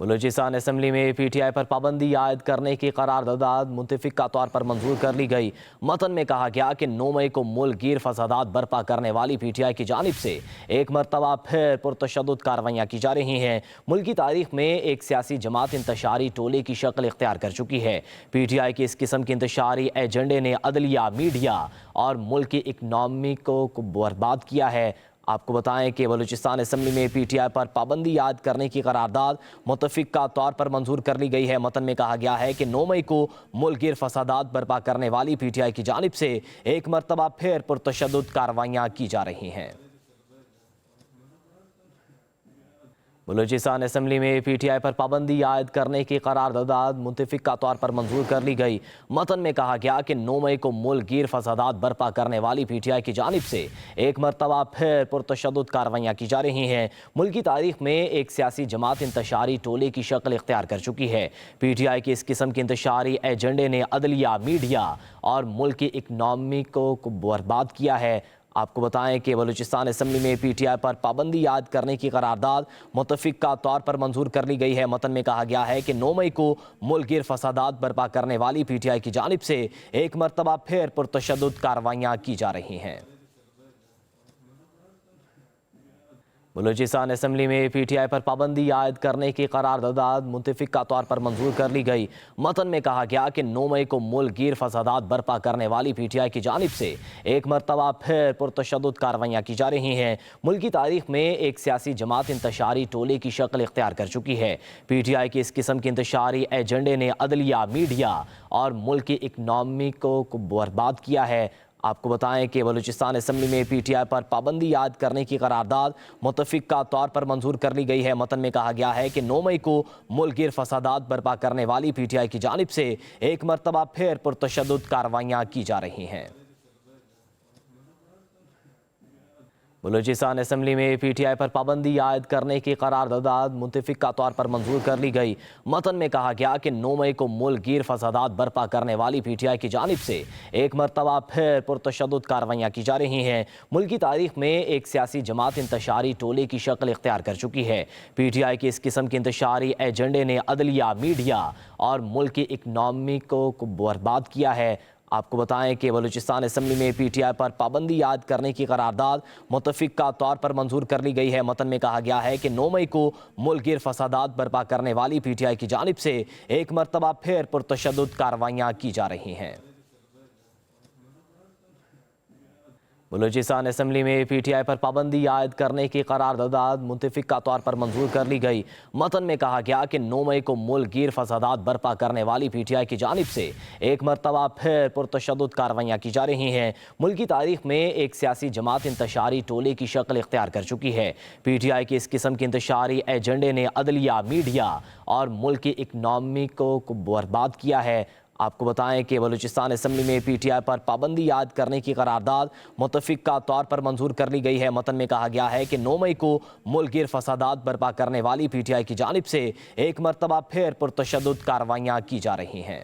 Balochistan assembly میں P T I پر پابندی عائد کرنے کی قرارداد متفقہ طور پر منظور کر لی گئی۔ متن میں کہا گیا کہ 9 مئی کو ملک گیر فسادات برپا کرنے والی پی ٹی آئی کی جانب سے ایک مرتبہ پھر پرتشدد کارروائیاں کی جا رہی ہیں۔ ملکی تاریخ میں ایک سیاسی جماعت انتشاری ٹولے کی شکل اختیار کر چکی ہے۔ پی ٹی آئی کی اس قسم کے انتشاری ایجنڈے نے عدلیہ، میڈیا اور ملک کی اکنامی کو برباد کیا ہے۔ آپ کو بتائیں کہ بلوچستان اسمبلی میں پی ٹی آئی پر پابندی عائد کرنے کی قرارداد متفقہ طور پر منظور کر لی گئی ہے۔ متن میں کہا گیا ہے کہ 9 مئی کو ملک گیر فسادات برپا کرنے والی پی ٹی آئی کی جانب سے ایک مرتبہ پھر پرتشدد کارروائیاں کی جا رہی ہیں۔ بلوچستان اسمبلی میں پی ٹی آئی پر پابندی عائد کرنے کی قرارداد متفقہ طور پر منظور کر لی گئی۔ متن میں کہا گیا کہ 9 مئی کو ملک گیر فسادات برپا کرنے والی پی ٹی آئی کی جانب سے ایک مرتبہ پھر پرتشدد کارروائیاں کی جا رہی ہیں۔ ملکی تاریخ میں ایک سیاسی جماعت انتشاری ٹولے کی شکل اختیار کر چکی ہے۔ پی ٹی آئی کے اس قسم کے انتشاری ایجنڈے نے عدلیہ، میڈیا اور ملک کی اکنامی کو برباد کیا ہے۔ آپ کو بتائیں کہ بلوچستان اسمبلی میں پی ٹی آئی پر پابندی عائد کرنے کی قرارداد متفقہ طور پر منظور کر لی گئی ہے۔ متن میں کہا گیا ہے کہ 9 مئی کو ملک گیر فسادات برپا کرنے والی پی ٹی آئی کی جانب سے ایک مرتبہ پھر پرتشدد کارروائیاں کی جا رہی ہیں۔ بلوچستان اسمبلی میں پی ٹی آئی پر پابندی عائد کرنے کی قرارداد متفقہ طور پر منظور کر لی گئی۔ متن میں کہا گیا کہ 9 مئی کو ملک گیر فسادات برپا کرنے والی پی ٹی آئی کی جانب سے ایک مرتبہ پھر پرتشدد کارروائیاں کی جا رہی ہیں۔ ملکی تاریخ میں ایک سیاسی جماعت انتشاری ٹولے کی شکل اختیار کر چکی ہے۔ پی ٹی آئی کے اس قسم کے انتشاری ایجنڈے نے عدلیہ، میڈیا اور ملک کی اکنامی کو برباد کیا ہے۔ آپ کو بتائیں کہ بلوچستان اسمبلی میں پی ٹی آئی پر پابندی عائد کرنے کی قرارداد متفقہ طور پر منظور کر لی گئی ہے۔ متن میں کہا گیا ہے کہ 9 مئی کو ملک گیر فسادات برپا کرنے والی پی ٹی آئی کی جانب سے ایک مرتبہ پھر پرتشدد کارروائیاں کی جا رہی ہیں۔ بلوچستان اسمبلی میں پی ٹی آئی پر پابندی عائد کرنے کی قرارداد متفقہ طور پر منظور کر لی گئی۔ متن میں کہا گیا کہ 9 مئی کو ملک گیر فسادات برپا کرنے والی پی ٹی آئی کی جانب سے ایک مرتبہ پھر پرتشدد کارروائیاں کی جا رہی ہیں۔ ملکی تاریخ میں ایک سیاسی جماعت انتشاری ٹولے کی شکل اختیار کر چکی ہے۔ پی ٹی آئی کے اس قسم کے انتشاری ایجنڈے نے عدلیہ، میڈیا اور ملک کی اکنامی کو برباد کیا ہے۔ آپ کو بتائیں کہ بلوچستان اسمبلی میں پی ٹی آئی پر پابندی عائد کرنے کی قرارداد متفقہ طور پر منظور کر لی گئی ہے۔ متن میں کہا گیا ہے کہ 9 مئی کو ملک گیر فسادات برپا کرنے والی پی ٹی آئی کی جانب سے ایک مرتبہ پھر پرتشدد کارروائیاں کی جا رہی ہیں۔ بلوچستان اسمبلی میں پی ٹی آئی پر پابندی عائد کرنے کی قرارداد متفقہ طور پر منظور کر لی گئی۔ متن میں کہا گیا کہ 9 مئی کو ملک گیر فسادات برپا کرنے والی پی ٹی آئی کی جانب سے ایک مرتبہ پھر پرتشدد کارروائیاں کی جا رہی ہیں۔ ملکی تاریخ میں ایک سیاسی جماعت انتشاری ٹولے کی شکل اختیار کر چکی ہے۔ پی ٹی آئی کے اس قسم کے انتشاری ایجنڈے نے عدلیہ، میڈیا اور ملک کی اکنامی کو برباد کیا ہے۔ آپ کو بتائیں کہ بلوچستان اسمبلی میں پی ٹی آئی پر پابندی عائد کرنے کی قرارداد متفقہ طور پر منظور کر لی گئی ہے۔ متن میں کہا گیا ہے کہ 9 مئی کو ملک گیر فسادات برپا کرنے والی پی ٹی آئی کی جانب سے ایک مرتبہ پھر پرتشدد کارروائیاں کی جا رہی ہیں۔